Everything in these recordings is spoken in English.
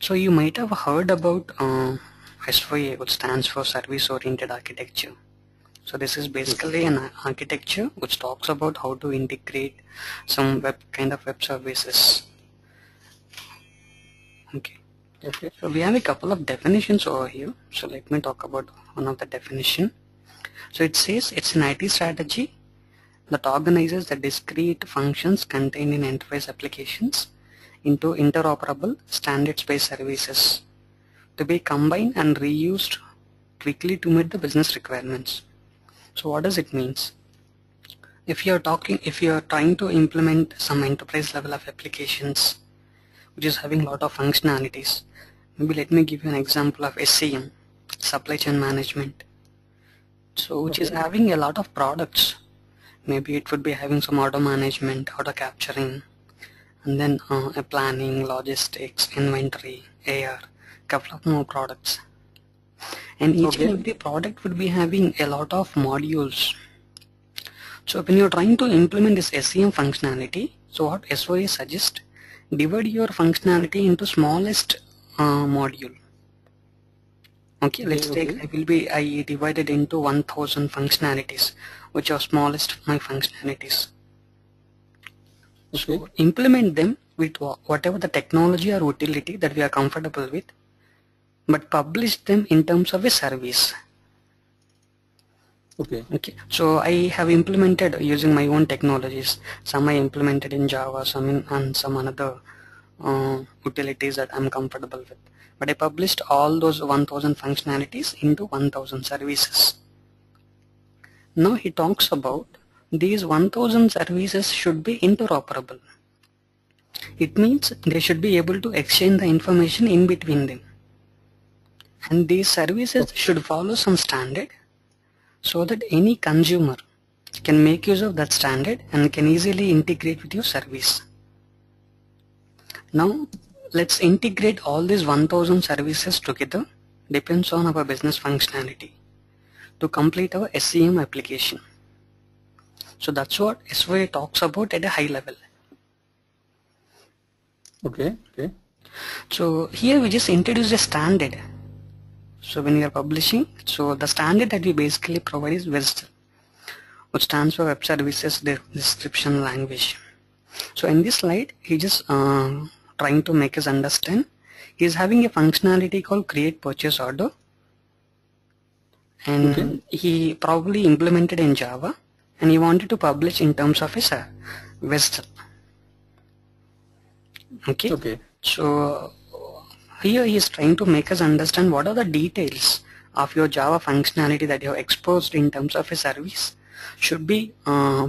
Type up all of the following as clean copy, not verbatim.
So you might have heard about SOA, which stands for Service Oriented Architecture. So this is basically an architecture which talks about how to integrate some kind of web services. Okay. So we have a couple of definitions over here. So let me talk about one of the definition. So it says it's an IT strategy that organizes the discrete functions contained in enterprise applications into interoperable standards-based services to be combined and reused quickly to meet the business requirements. So what does it mean? If you're trying to implement some enterprise level of applications which is having a lot of functionalities, maybe let me give you an example of SCM, supply chain management. So which is having a lot of products. Maybe it would be having some auto management, auto capturing, and then a planning, logistics, inventory, AR, couple of more products. And each and every product would be having a lot of modules. So when you're trying to implement this SCM functionality, so what SOA suggests, divide your functionality into smallest module. Okay, let's take, I divided into 1000 functionalities, which are smallest of my functionalities. So implement them with whatever the technology or utility that we are comfortable with, but publish them in terms of a service. Okay. So I have implemented using my own technologies. Some I implemented in Java, some in some another utilities that I'm comfortable with. But I published all those 1000 functionalities into 1000 services. Now he talks about these 1000 services should be interoperable. It means they should be able to exchange the information in between them. And these services should follow some standard so that any consumer can make use of that standard and can easily integrate with your service. Now let's integrate all these 1000 services together, depends on our business functionality, to complete our SCM application. So that's what SOA talks about at a high level. Okay. So here we just introduce a standard. So when we are publishing, so the standard that we basically provide is WSDL, which stands for Web Services Description Language. So in this slide, he just trying to make us understand. He is having a functionality called Create Purchase Order, and he probably implemented in Java, and he wanted to publish in terms of his WSDL. Okay. So here he is trying to make us understand what are the details of your Java functionality that you have exposed in terms of a service should be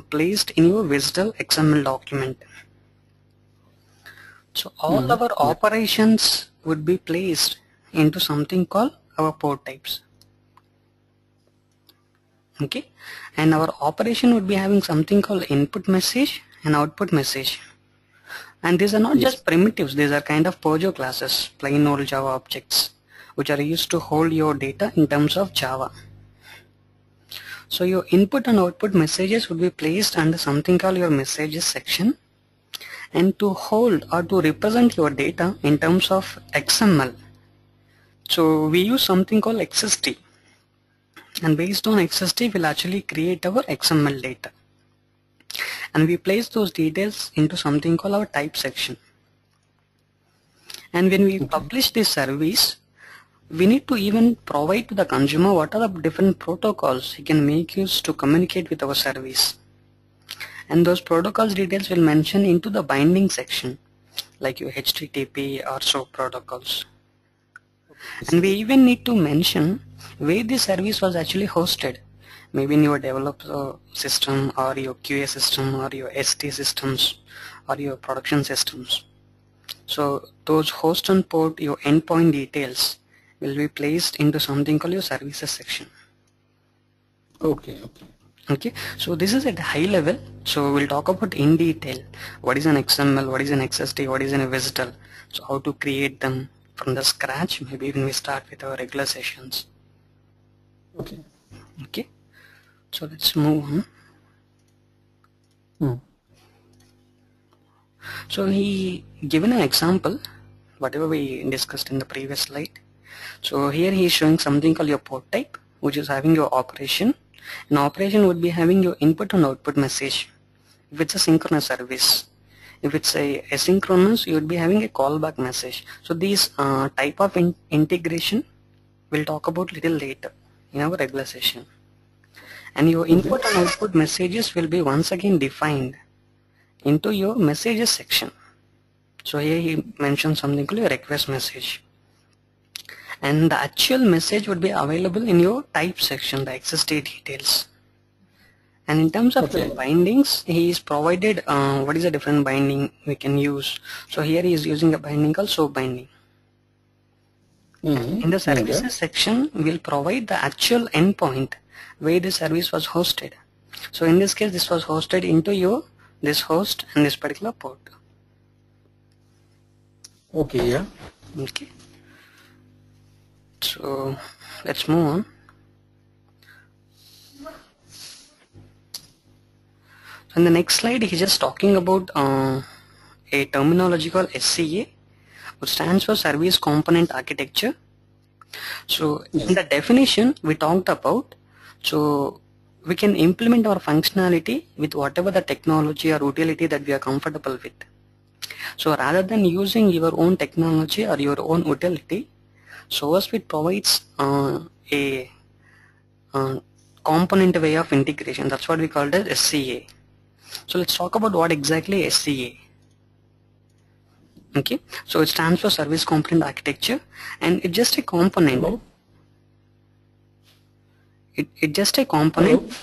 placed in your WSDL XML document. So all our operations would be placed into something called our port types. Okay, and our operation would be having something called input message and output message. And these are not just primitives, these are kind of Pojo classes, plain old Java objects, which are used to hold your data in terms of Java. So your input and output messages would be placed under something called your messages section. And to hold or to represent your data in terms of XML, so we use something called XST. And based on XST, we'll actually create our XML data. And we place those details into something called our type section. And when we publish this service, we need to even provide to the consumer what are the different protocols he can make use to communicate with our service. And those protocols details will mention into the binding section, like your HTTP or SOAP protocols. And we even need to mention where the service was actually hosted. Maybe in your developer system or your QA system or your ST systems or your production systems. So those host and port, your endpoint details will be placed into something called your services section. Okay, so this is at a high level. So we'll talk about in detail what is an XML, what is an XST, what is an WSDL, so how to create them from the scratch, maybe when we start with our regular sessions. Okay, so let's move on. So he given an example whatever we discussed in the previous slide. So here he is showing something called your port type, which is having your operation. An operation would be having your input and output message if it's a synchronous service. If it's a asynchronous, you would be having a callback message. So these type of integration we'll talk about little later in our regular session. And your input and output messages will be once again defined into your messages section. So here he mentioned something called your request message. And the actual message would be available in your type section, the access state details. And in terms of the bindings, he is provided what is a different binding we can use. So here he is using a binding called SOA binding. In the services section, we'll provide the actual endpoint where the service was hosted. So in this case, this was hosted into your this host and this particular port. Okay, yeah. Okay. So let's move on. So in the next slide, he's just talking about a terminology called SCA, which stands for Service Component Architecture. So in the definition we talked about, so we can implement our functionality with whatever the technology or utility that we are comfortable with. So rather than using your own technology or your own utility, SOA Suite provides a component way of integration. That's what we call it as SCA. So let's talk about what exactly is SCA. Okay, so it stands for Service Component Architecture, and it's just a component. It's just a component.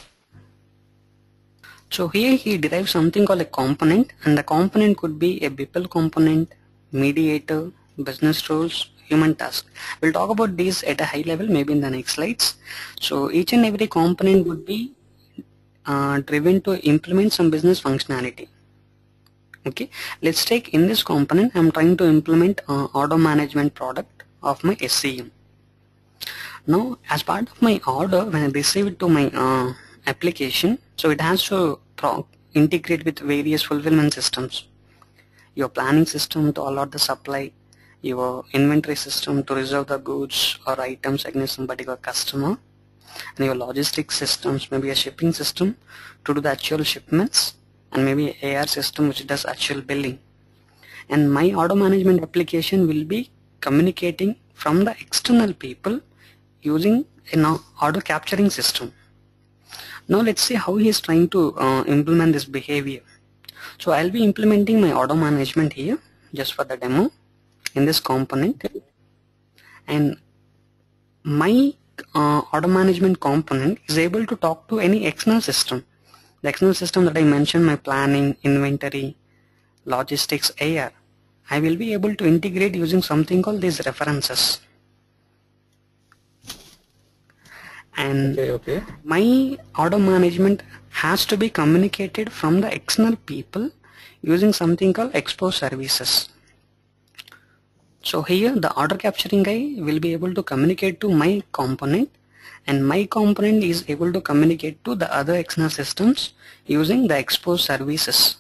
So here he derives something called a component, and the component could be a BPL component, mediator, business rules, human task. We'll talk about these at a high level maybe in the next slides. So each and every component would be driven to implement some business functionality. Okay, let's take in this component I'm trying to implement order management product of my SCM. Now as part of my order, when I receive it to my application, so it has to integrate with various fulfillment systems. Your planning system to allot the supply, your inventory system to reserve the goods or items against some particular customer, and your logistics systems, maybe a shipping system to do the actual shipments, and maybe AR system which does actual billing. And my order management application will be communicating from the external people using an order capturing system. Now let's see how he is trying to implement this behavior. So I'll be implementing my order management here just for the demo in this component, and my order management component is able to talk to any external system. The external system that I mentioned, my planning, inventory, logistics, AR, I will be able to integrate using something called these references. And my order management has to be communicated from the external people using something called expose services. So here the order capturing guy will be able to communicate to my component, and my component is able to communicate to the other external systems using the expose services.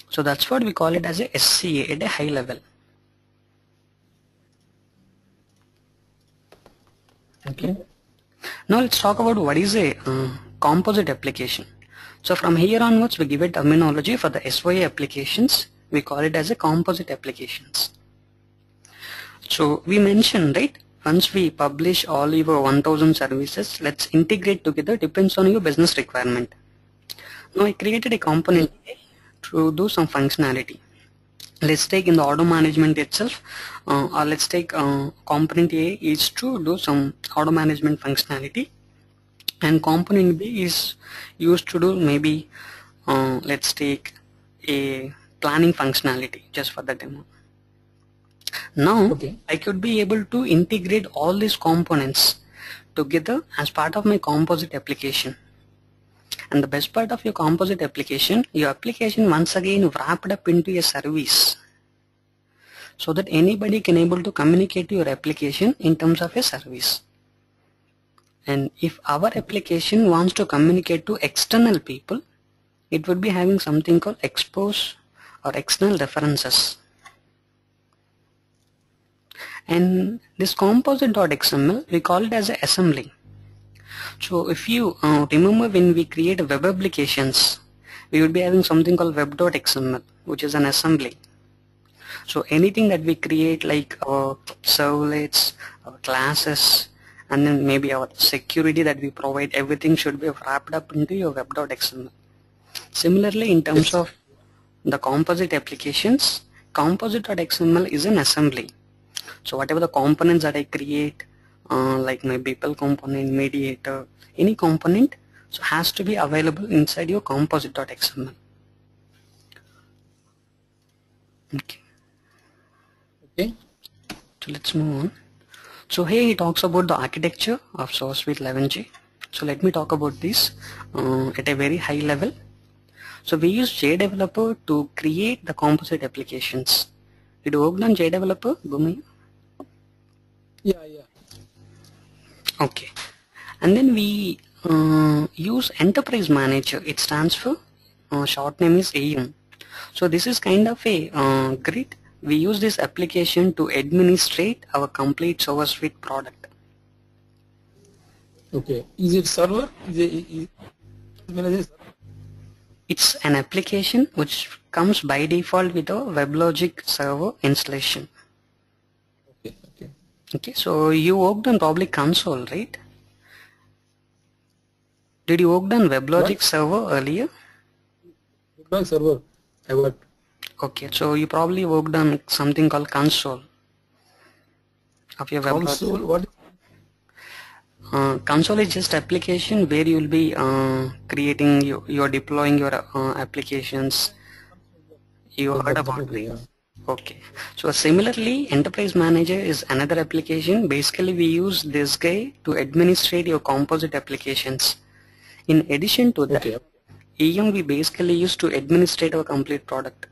So that's what we call it as a SCA at a high level. Okay. Now let's talk about what is a composite application. So from here onwards we give a terminology for the SOA applications. We call it as a composite applications. So we mentioned, right, once we publish all your 1000 services, let's integrate together, depends on your business requirement. Now I created a component to do some functionality. Let's take in the order management itself, or let's take component A is to do some order management functionality, and component B is used to do maybe let's take a planning functionality just for the demo. Now I could be able to integrate all these components together as part of my composite application. And the best part of your composite application, your application once again wrapped up into a service, so that anybody can able to communicate to your application in terms of a service. And if our application wants to communicate to external people, it would be having something called expose or external references. And this composite.xml, we call it as an assembly. So if you remember, when we create web applications, we would be having something called web.xml, which is an assembly. So anything that we create, like our servlets, our classes, and then maybe our security that we provide, everything should be wrapped up into your web.xml. Similarly, in terms of the composite applications, composite.xml is an assembly. So whatever the components that I create, like my people component, mediator, any component, so has to be available inside your composite.xml. Okay. Okay. So let's move on. So here he talks about the architecture of SOA Suite 11G. So let me talk about this at a very high level. So we use JDeveloper to create the composite applications. Did you work on JDeveloper, Bhumi? Yeah. Okay. And then we use Enterprise Manager. It stands for short name is AEM. So this is kind of a grid. We use this application to administrate our complete SOA Suite product. Okay. Is it server? It's an application which comes by default with a WebLogic server installation. Okay, so you worked on probably console, right? Did you work on WebLogic server earlier? WebLogic server, I worked. Okay, so you probably worked on something called console of your WebLogic. Console, what? Console is just application where you will be creating, you are deploying your applications. You heard about it. Yeah. Okay, so similarly, Enterprise Manager is another application. Basically, we use this guy to administrate your composite applications. In addition to that, okay, EM we basically use to administrate our complete product.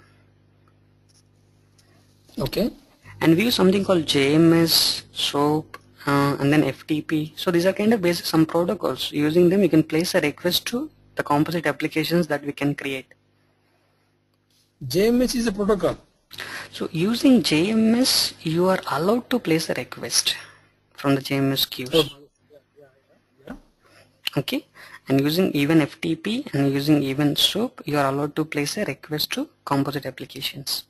Okay. And we use something called JMS, SOAP, and then FTP. So these are kind of basic some protocols. Using them, you can place a request to the composite applications that we can create. JMS is a protocol. So using JMS, you are allowed to place a request from the JMS queues. Oh, yeah. Okay, and using even FTP and using even SOAP, you are allowed to place a request to composite applications.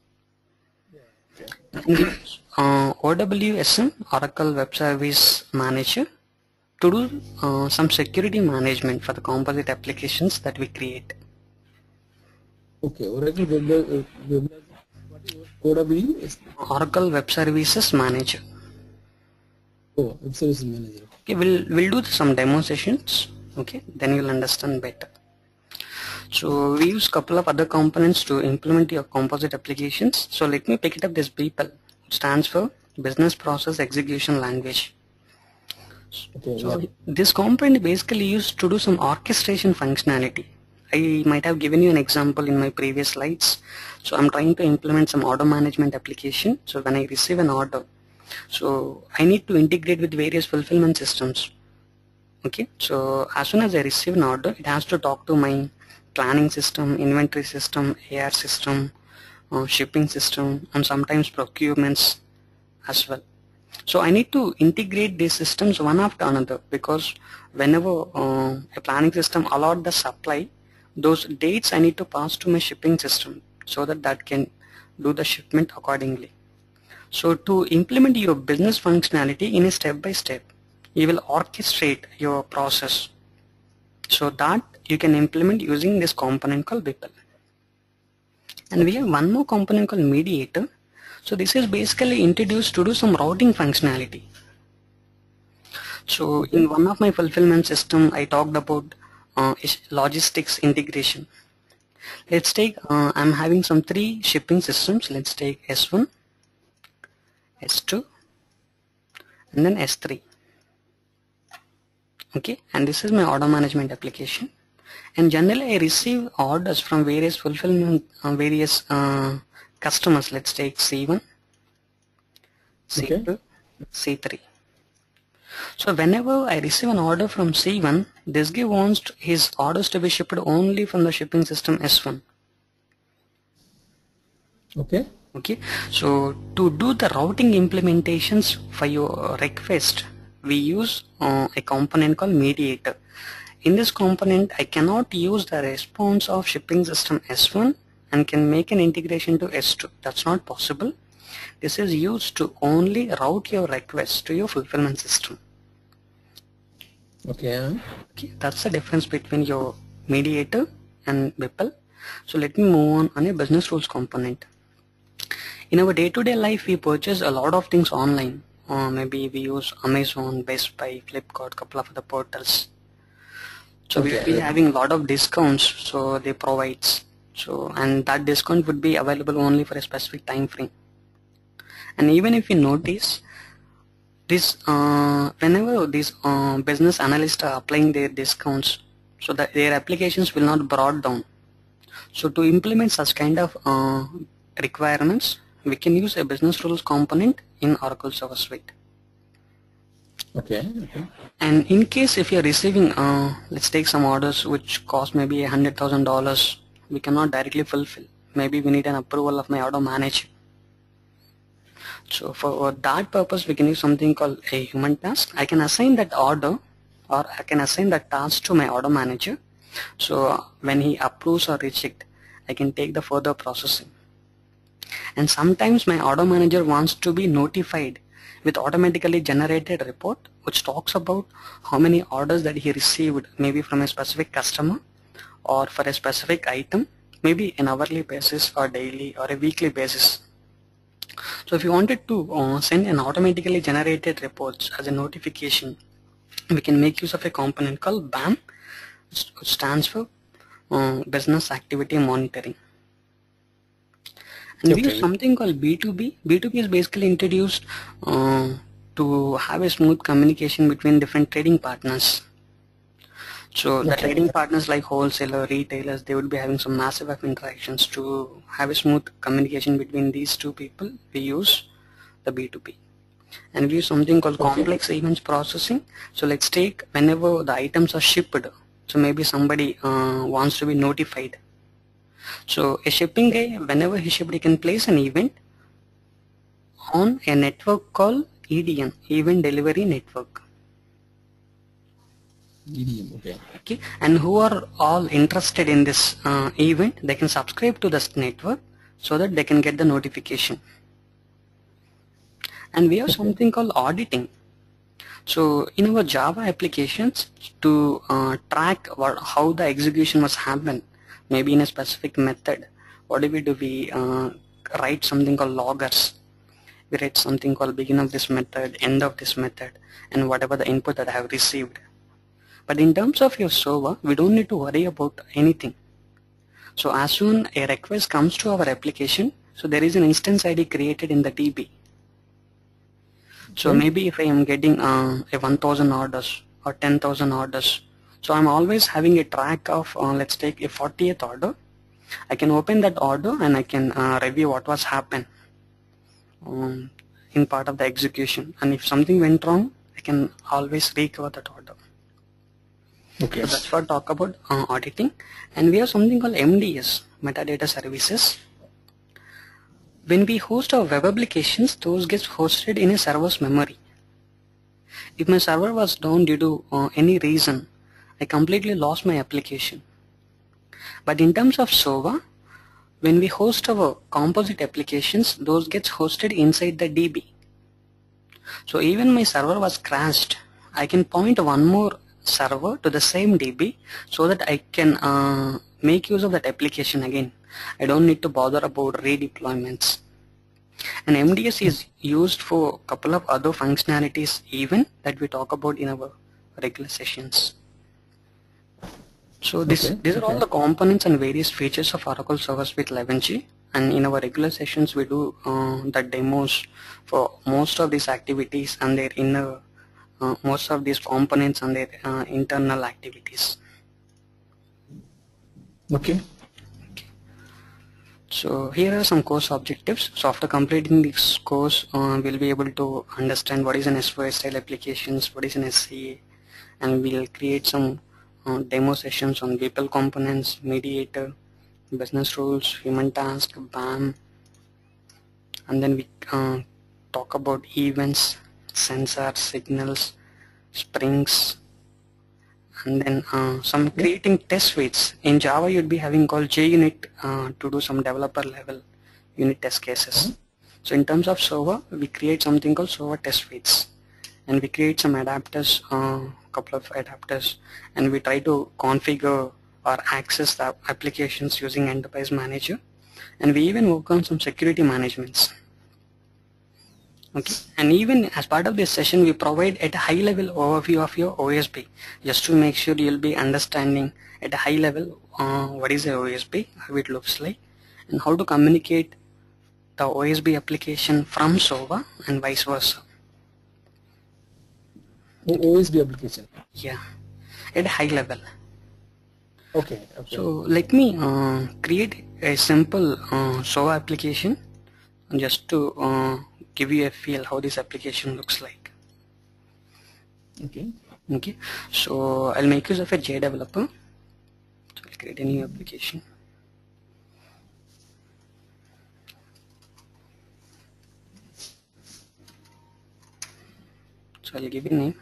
And OWSM, Oracle Web Service Manager, to do some security management for the composite applications that we create. Okay, Oracle OWS? Oracle Web Services Manager. Oh, Web Services Manager. Okay, we'll do some demo sessions. Okay, then you'll understand better. So we use couple of other components to implement your composite applications. So let me pick it up. This BPEL stands for Business Process Execution Language. Okay, so yeah, this component basically used to do some orchestration functionality. I might have given you an example in my previous slides. So I'm trying to implement some order management application. So when I receive an order, so I need to integrate with various fulfillment systems. Okay, so as soon as I receive an order, it has to talk to my planning system, inventory system, AR system, shipping system, and sometimes procurements as well. So I need to integrate these systems one after another, because whenever a planning system allot the supply, those dates I need to pass to my shipping system so that that can do the shipment accordingly. So to implement your business functionality in a step-by-step, you will orchestrate your process so that you can implement using this component called BPEL. And we have one more component called mediator. So this is basically introduced to do some routing functionality. So in one of my fulfillment system, I talked about logistics integration. Let's take, I'm having some 3 shipping systems. Let's take S1, S2, and then S3. Okay, and this is my order management application. And generally I receive orders from various fulfillment, various customers. Let's take C1, C2, C3. So whenever I receive an order from C1, this guy wants his orders to be shipped only from the shipping system S1. Okay. Okay, so to do the routing implementations for your request, we use a component called mediator. In this component, I cannot use the response of shipping system S1 and can make an integration to S2. That's not possible. This is used to only route your request to your fulfillment system. Okay. Okay, that's the difference between your mediator and Beeple. So let me move on a business rules component. In our day-to-day life, we purchase a lot of things online. Maybe we use Amazon, Best Buy, Flipkart, couple of other portals. So we will be having a lot of discounts, so they provides. So and that discount would be available only for a specific time frame. And even if you notice this, whenever these business analysts are applying their discounts, so that their applications will not brought down. So to implement such kind of requirements, we can use a business rules component in Oracle Server Suite. Okay. And in case if you're receiving, let's take some orders which cost maybe $100,000, we cannot directly fulfill. Maybe we need an approval of my order manager. So for that purpose, we can use something called a human task. I can assign that order, or I can assign that task to my order manager. So when he approves or rejects, I can take the further processing. And sometimes my order manager wants to be notified with automatically generated report which talks about how many orders that he received, maybe from a specific customer or for a specific item, maybe an hourly basis or daily or a weekly basis. So if you wanted to send an automatically generated reports as a notification, we can make use of a component called BAM, which stands for Business Activity Monitoring. And we use something called B2B. B2B is basically introduced to have a smooth communication between different trading partners. So the trading partners like wholesaler, retailers, they would be having some massive of interactions. To have a smooth communication between these two people, we use the B2B. And we use something called complex events processing. So let's take whenever the items are shipped, so maybe somebody wants to be notified. So a shipping guy, whenever he shipped, he can place an event on a network called EDN, Event Delivery Network. EDM, okay. And who are all interested in this event, they can subscribe to this network so that they can get the notification. And we have something called auditing. So in our Java applications, to track how the execution was happened, maybe in a specific method, what do? We write something called loggers. We write something called begin of this method, end of this method, and whatever the input that I have received. But in terms of your server, we don't need to worry about anything. So as soon a request comes to our application, so there is an instance ID created in the DB. So maybe if I am getting a 1,000 orders or 10,000 orders, so I'm always having a track of, let's take a 40th order. I can open that order and I can review what was happened in part of the execution. And if something went wrong, I can always recover that order. So that's what talk about auditing. And we have something called MDS, metadata services. When we host our web applications, those gets hosted in a server's memory. If my server was down due to any reason, I completely lost my application. But in terms of SOA, when we host our composite applications, those gets hosted inside the DB. So even my server was crashed, I can point one more server to the same DB so that I can make use of that application again. I don't need to bother about redeployments. And MDS is used for a couple of other functionalities even that we talk about in our regular sessions. So these are all the components and various features of Oracle Server Suite 11G. And in our regular sessions, we do the demos for most of these activities and their inner, most of these components and their internal activities. Okay. So here are some course objectives. So after completing this course, we'll be able to understand what is an SOA style applications, what is an SCA, and we'll create some demo sessions on Beeple components, mediator, business rules, human task, BAM, and then we talk about events, sensors, signals, springs, and then some creating test suites. In Java you'd be having called JUnit to do some developer level unit test cases. So in terms of SOA, we create something called SOA test suites, and we create some adapters, couple of adapters, and we try to configure or access the applications using Enterprise Manager, and we even work on some security managements. Okay, and even as part of this session we provide at a high level overview of your OSB, just to make sure you'll be understanding at a high level what is a OSB, how it looks like, and how to communicate the OSB application from SOA and vice versa. OSB application. Yeah, at a high level. Okay. Okay. So let me create a simple SOA application just to give you a feel how this application looks like. Okay. Okay, so I'll make use of a JDeveloper. So I'll create a new application. So I'll give it a name,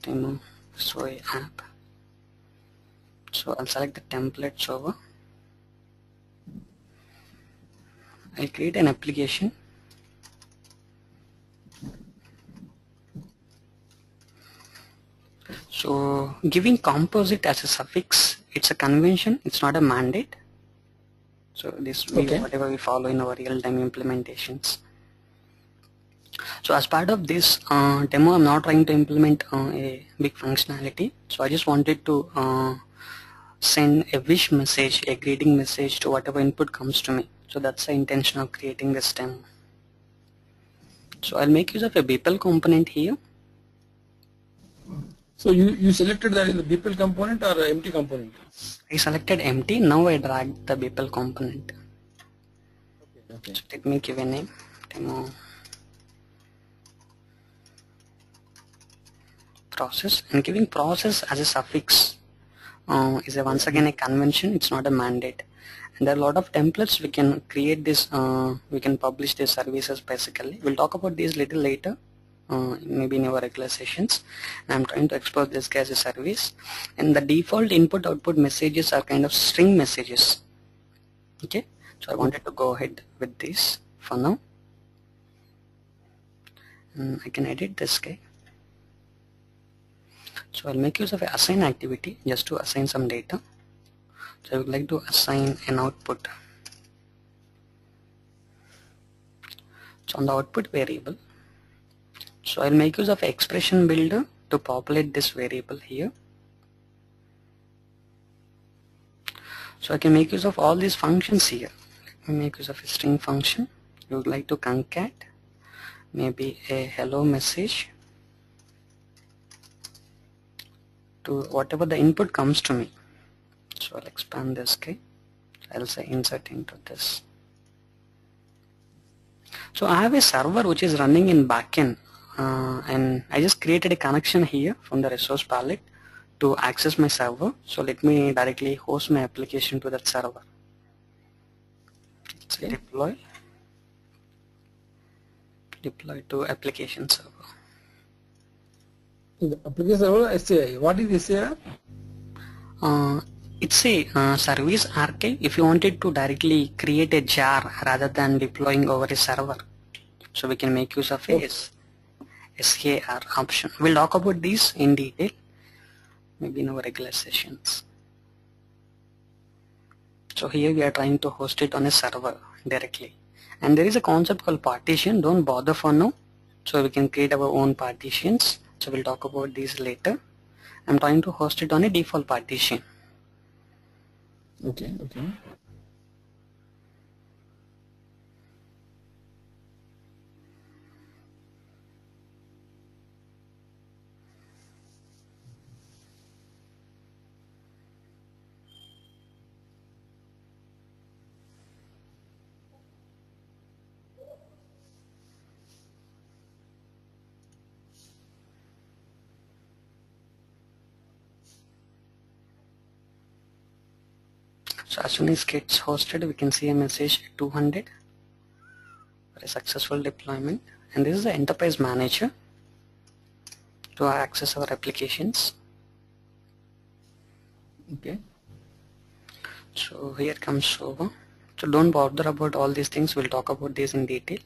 Demo SOA app. So I'll select the template server. I'll create an application. So giving composite as a suffix, it's a convention, it's not a mandate. So this whatever we follow in our real-time implementations. So as part of this demo, I'm not trying to implement a big functionality. So I just wanted to send a wish message, a greeting message to whatever input comes to me. So that's the intention of creating this demo. So I'll make use of a BPL component here. So you selected that in the BPL component or empty component? I selected empty. Now I dragged the BPL component. Okay. Okay. So let me give a name, demo process, and giving process as a suffix is once again a convention, it's not a mandate. And there are a lot of templates we can create this, we can publish these services basically. We'll talk about these little later, maybe in our regular sessions. And I'm trying to expose this as a service, and the default input output messages are kind of string messages. Okay, so I wanted to go ahead with this for now, and I can edit this guy. So I'll make use of an assign activity just to assign some data. So I would like to assign an output. So on the output variable, so I'll make use of expression builder to populate this variable here. So I can make use of all these functions here. Let me make use of a string function. You would like to concat maybe a hello message to whatever the input comes to me. So I'll expand this guy. I'll say insert into this. So I have a server which is running in backend, and I just created a connection here from the resource palette to access my server. So let me directly host my application to that server. So deploy to application server. The application server SAI. What is SAI? It's a service archive. If you wanted to directly create a jar rather than deploying over a server, so we can make use of a SAR option. We'll talk about these in detail maybe in our regular sessions. So here we are trying to host it on a server directly, and there is a concept called partition. Don't bother for now. So we can create our own partitions. So we'll talk about these later. I'm trying to host it on a default partition. Okay. Okay. So as soon as it gets hosted, we can see a message 200. for a successful deployment. And this is the enterprise manager to access our applications. Okay. So here comes SOA. So don't bother about all these things, we'll talk about this in detail.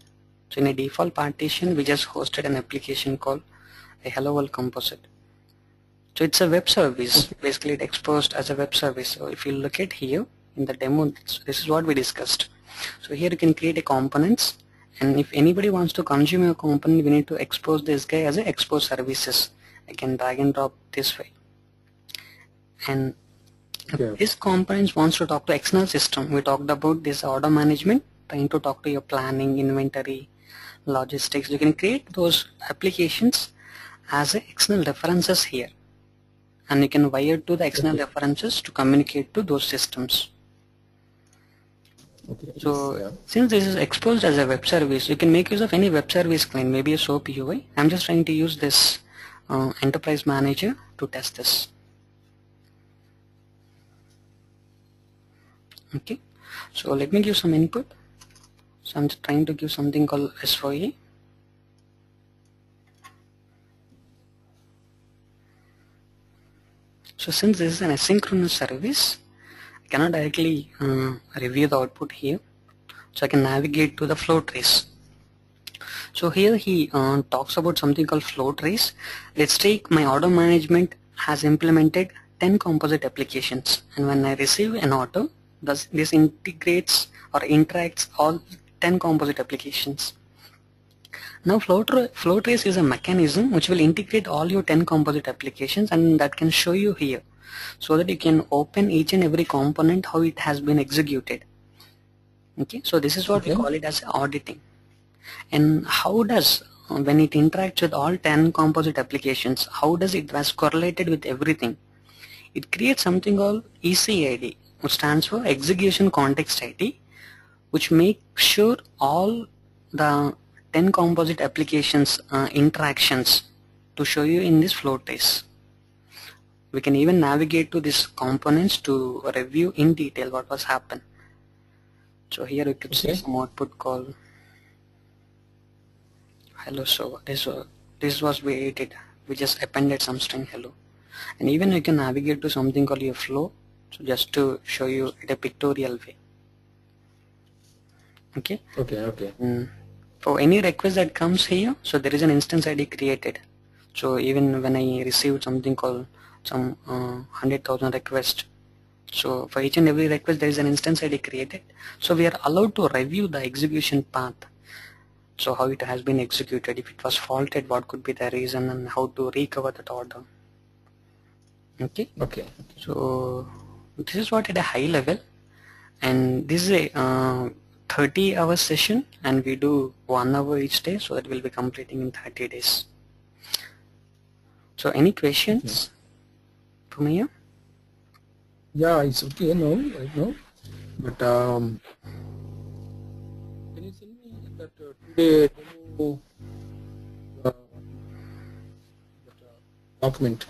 So in a default partition, we just hosted an application called a Hello World Composite. So it's a web service. Basically it exposed as a web service. So if you look at here in the demo, this is what we discussed. So here you can create a components, and if anybody wants to consume your component, we need to expose this guy as a expose services. I can drag and drop this way. And if this components wants to talk to external system, we talked about this order management, trying to talk to your planning, inventory, logistics. You can create those applications as a external references here, and you can wire to the external references to communicate to those systems. So since this is exposed as a web service, you can make use of any web service client, maybe a SOAP UI. I'm just trying to use this enterprise manager to test this. Okay, so let me give some input. So I'm just trying to give something called SOA. So since this is an asynchronous service, I cannot directly review the output here. So I can navigate to the flow trace. So here he talks about something called flow trace. Let's take my order management has implemented 10 composite applications, and when I receive an order, this integrates or interacts all 10 composite applications. Now flow trace is a mechanism which will integrate all your 10 composite applications, and that can show you here, so that you can open each and every component how it has been executed. Okay, so this is what we call it as auditing. And how does, when it interacts with all 10 composite applications, how does it was correlated with everything? It creates something called ECID, which stands for Execution Context ID, which makes sure all the 10 composite applications interactions to show you in this flow trace. We can even navigate to these components to review in detail what was happened. So here you could see some output called hello. So this was created. We just appended some string hello, and even you can navigate to something called your flow. So just to show you in a pictorial way. Okay. For any request that comes here, so there is an instance ID created. So even when I received something called some 100,000 requests, so for each and every request there is an instance ID created. So we are allowed to review the execution path. So how it has been executed, if it was faulted, what could be the reason, and how to recover that order. Okay. So this is what at a high level, and this is a 30-hour session, and we do 1 hour each day, so that we'll be completing in 30 days. So any questions from here? Yeah, it's okay. No, right now. But can you send me that today demo document?